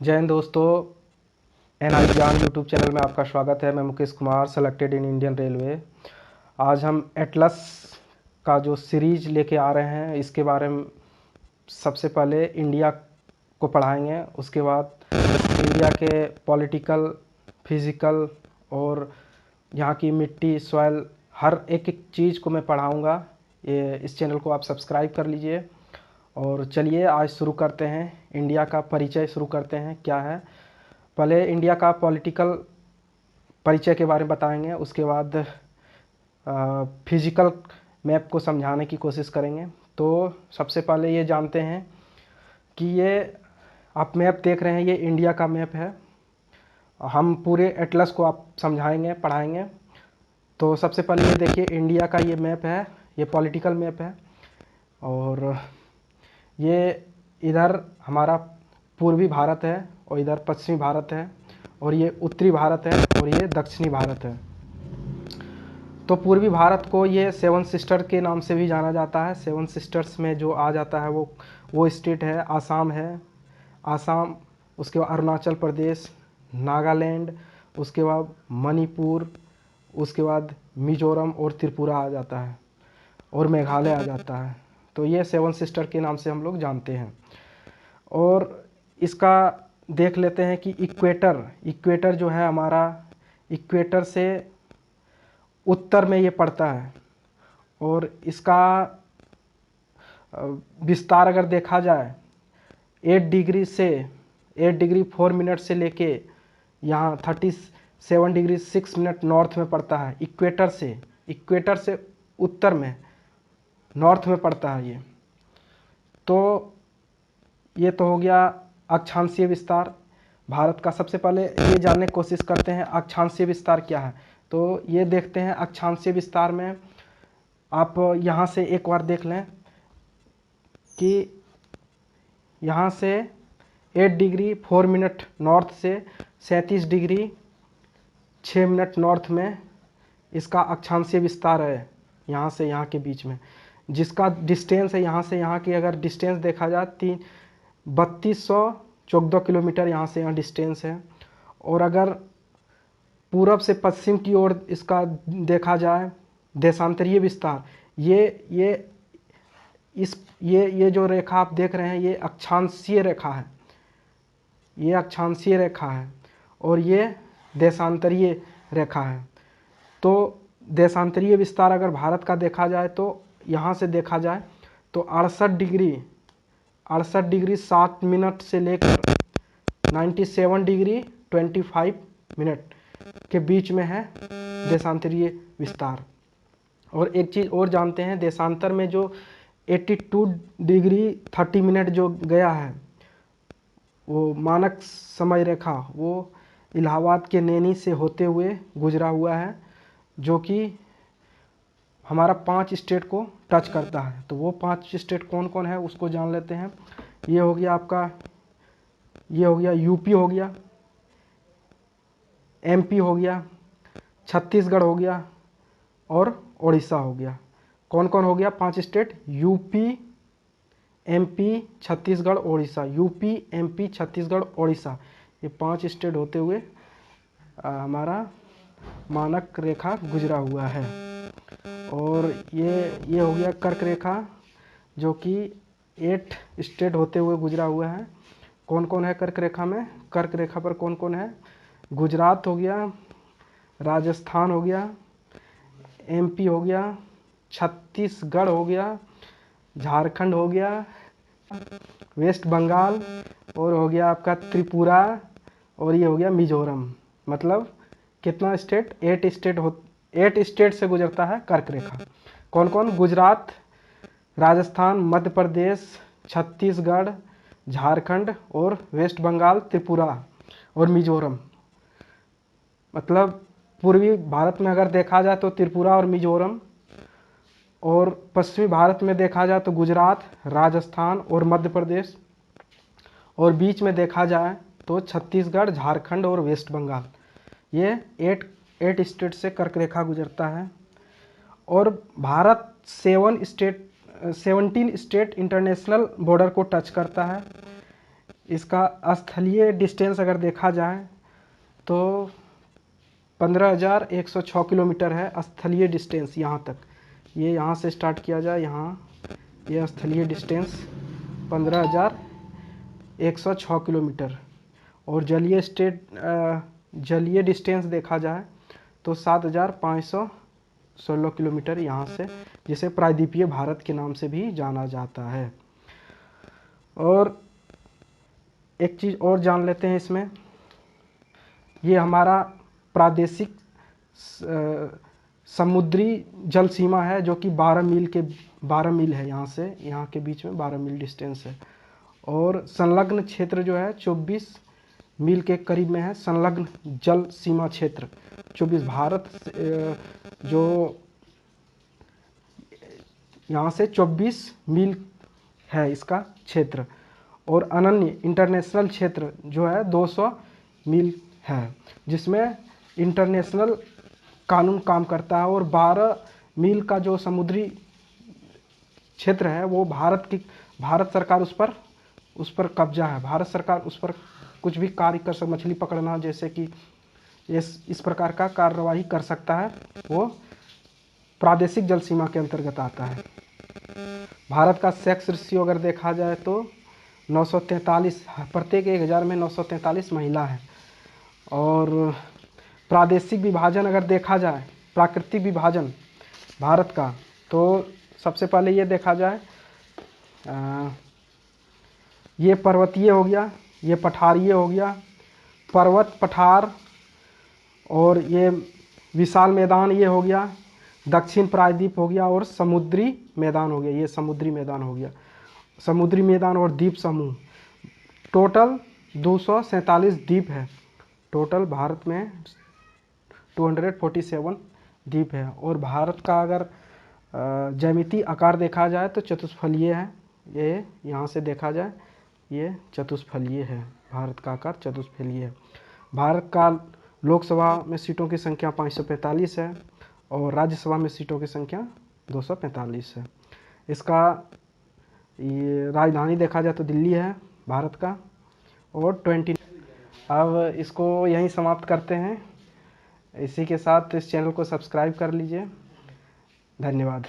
जय हिंद दोस्तों। एनआई ज्ञान यूट्यूब चैनल में आपका स्वागत है। मैं Mukesh Kumar, selected in Indian railway. आज हम एटलस का जो सीरीज लेके आ रहे हैं इसके बारे में सबसे पहले इंडिया को पढ़ाएंगे, उसके बाद इंडिया के पॉलिटिकल, फिजिकल और यहाँ की मिट्टी, सॉइल, हर एक एक चीज़ को मैं पढ़ाऊँगा। ये इस चैनल को आप सब्सक्राइब कर लीजिए। और चलिए आज शुरू करते हैं, इंडिया का परिचय शुरू करते हैं। क्या है, पहले इंडिया का पॉलिटिकल परिचय के बारे में बताएंगे, उसके बाद फिजिकल मैप को समझाने की कोशिश करेंगे। तो सबसे पहले ये जानते हैं कि ये आप मैप देख रहे हैं, ये इंडिया का मैप है। हम पूरे एटलस को आप समझाएंगे, पढ़ाएंगे। तो सबसे पहले ये देखिए, इंडिया का ये मैप है, ये पॉलिटिकल मैप है। और ये इधर हमारा पूर्वी भारत है और इधर पश्चिमी भारत है, और ये उत्तरी भारत है और ये दक्षिणी भारत है। तो पूर्वी भारत को ये सेवन सिस्टर के नाम से भी जाना जाता है। सेवन सिस्टर्स में जो आ जाता है वो स्टेट है, आसाम है, आसाम, उसके बाद अरुणाचल प्रदेश, नागालैंड, उसके बाद मणिपुर, उसके बाद मिजोरम और त्रिपुरा आ जाता है, और मेघालय आ जाता है। तो ये सेवन सिस्टर के नाम से हम लोग जानते हैं। और इसका देख लेते हैं कि इक्वेटर जो है हमारा, इक्वेटर से उत्तर में ये पड़ता है। और इसका विस्तार अगर देखा जाए 8 डिग्री 4 मिनट से लेके यहाँ 37 डिग्री 6 मिनट नॉर्थ में पड़ता है। इक्वेटर से उत्तर में, नॉर्थ में पड़ता है ये। तो ये तो हो गया अक्षांशीय विस्तार भारत का। सबसे पहले ये जानने की कोशिश करते हैं अक्षांशीय विस्तार क्या है। तो ये देखते हैं अक्षांशीय विस्तार में, आप यहाँ से एक बार देख लें कि यहाँ से 8 डिग्री 4 मिनट नॉर्थ से 37 डिग्री 6 मिनट नॉर्थ में इसका अक्षांशीय विस्तार है, यहाँ से यहाँ के बीच में। जिसका डिस्टेंस है यहाँ से यहाँ की, अगर डिस्टेंस देखा जाए 3214 किलोमीटर यहाँ से यहाँ डिस्टेंस है। और अगर पूरब से पश्चिम की ओर इसका देखा जाए देशांतरीय विस्तार, ये जो रेखा आप देख रहे हैं ये अक्षांशीय रेखा है, ये अक्षांशीय रेखा है और ये देशांतरीय रेखा है। तो देशांतरीय विस्तार अगर भारत का देखा जाए तो यहाँ से देखा जाए तो 68 डिग्री 7 मिनट से लेकर 97 डिग्री 25 मिनट के बीच में है देशांतरीय विस्तार। और एक चीज़ और जानते हैं, देशांतर में जो 82 डिग्री 30 मिनट जो गया है, वो मानक समय रेखा, वो इलाहाबाद के नैनी से होते हुए गुजरा हुआ है, जो कि हमारा 5 स्टेट को टच करता है। तो वो 5 स्टेट कौन कौन है उसको जान लेते हैं। ये हो गया आपका, ये हो गया यूपी, हो गया एमपी, हो गया छत्तीसगढ़, हो गया और उड़ीसा हो गया। कौन कौन हो गया 5 state? UP, MP, Chhattisgarh, Orissa. UP, MP, Chhattisgarh, Orissa, ये 5 स्टेट होते हुए हमारा मानक रेखा गुजरा हुआ है। और ये हो गया कर्क रेखा, जो कि 8 स्टेट होते हुए गुजरा हुआ है। कौन कौन है कर्क रेखा में? कर्क रेखा पर कौन कौन है? गुजरात हो गया, राजस्थान हो गया, एमपी हो गया, छत्तीसगढ़ हो गया, झारखंड हो गया, वेस्ट बंगाल, और हो गया आपका त्रिपुरा, और ये हो गया मिजोरम। मतलब कितना स्टेट? 8 स्टेट से गुजरता है कर्क रेखा। कौन कौन? गुजरात, राजस्थान, मध्य प्रदेश, छत्तीसगढ़, झारखंड और वेस्ट बंगाल, त्रिपुरा और मिजोरम। मतलब पूर्वी भारत में अगर देखा जाए तो त्रिपुरा और मिजोरम, और पश्चिमी भारत में देखा जाए तो गुजरात, राजस्थान और मध्य प्रदेश, और बीच में देखा जाए तो छत्तीसगढ़, झारखंड और वेस्ट बंगाल। ये 8 स्टेट से कर्क रेखा गुजरता है। और भारत 17 स्टेट इंटरनेशनल बॉर्डर को टच करता है। इसका स्थलीय डिस्टेंस अगर देखा जाए तो 15,106 किलोमीटर है स्थलीय डिस्टेंस यहाँ तक। ये यहाँ से स्टार्ट किया जाए, यहाँ ये स्थलीय डिस्टेंस 15,106 किलोमीटर। और जलीय डिस्टेंस देखा जाए तो 7,516 किलोमीटर यहाँ से, जिसे प्रायद्वीपीय भारत के नाम से भी जाना जाता है। और एक चीज़ और जान लेते हैं इसमें, ये हमारा प्रादेशिक समुद्री जल सीमा है जो कि 12 मील है, यहाँ से यहाँ के बीच में 12 मील डिस्टेंस है। और संलग्न क्षेत्र जो है 24 मील के करीब में है। संलग्न जल सीमा क्षेत्र 24 भारत जो यहाँ से 24 मील है इसका क्षेत्र। और अनन्य इंटरनेशनल क्षेत्र जो है 200 मील है, जिसमें इंटरनेशनल कानून काम करता है। और 12 मील का जो समुद्री क्षेत्र है वो भारत सरकार उस पर कब्जा है। भारत सरकार उस पर कुछ भी कार्य कर सकती, मछली पकड़ना जैसे कि इस प्रकार का कार्यवाही कर सकता है, वो प्रादेशिक जल सीमा के अंतर्गत आता है। भारत का सेक्स रेशियो अगर देखा जाए तो 943, प्रत्येक 1000 में 943 महिला है। और प्रादेशिक विभाजन अगर देखा जाए, प्राकृतिक विभाजन भारत का, तो सबसे पहले ये देखा जाए, ये पर्वतीय हो गया, ये पठारीय हो गया, पर्वत पठार, और ये विशाल मैदान ये हो गया, दक्षिण प्रायद्वीप हो गया, और समुद्री मैदान हो गया, ये समुद्री मैदान हो गया। समुद्री मैदान और द्वीप समूह टोटल 247 द्वीप है। टोटल भारत में 247 द्वीप है। और भारत का अगर ज्यामितीय आकार देखा जाए तो चतुष्फलीय है। ये यहाँ से देखा जाए ये चतुष्फलीय है, भारत का आकार चतुष्फलीय है। भारत का लोकसभा में सीटों की संख्या 545 है और राज्यसभा में सीटों की संख्या 245 है। इसका ये राजधानी देखा जाए तो दिल्ली है भारत का। और 20। अब इसको यहीं समाप्त करते हैं। इसी के साथ इस चैनल को सब्सक्राइब कर लीजिए। धन्यवाद।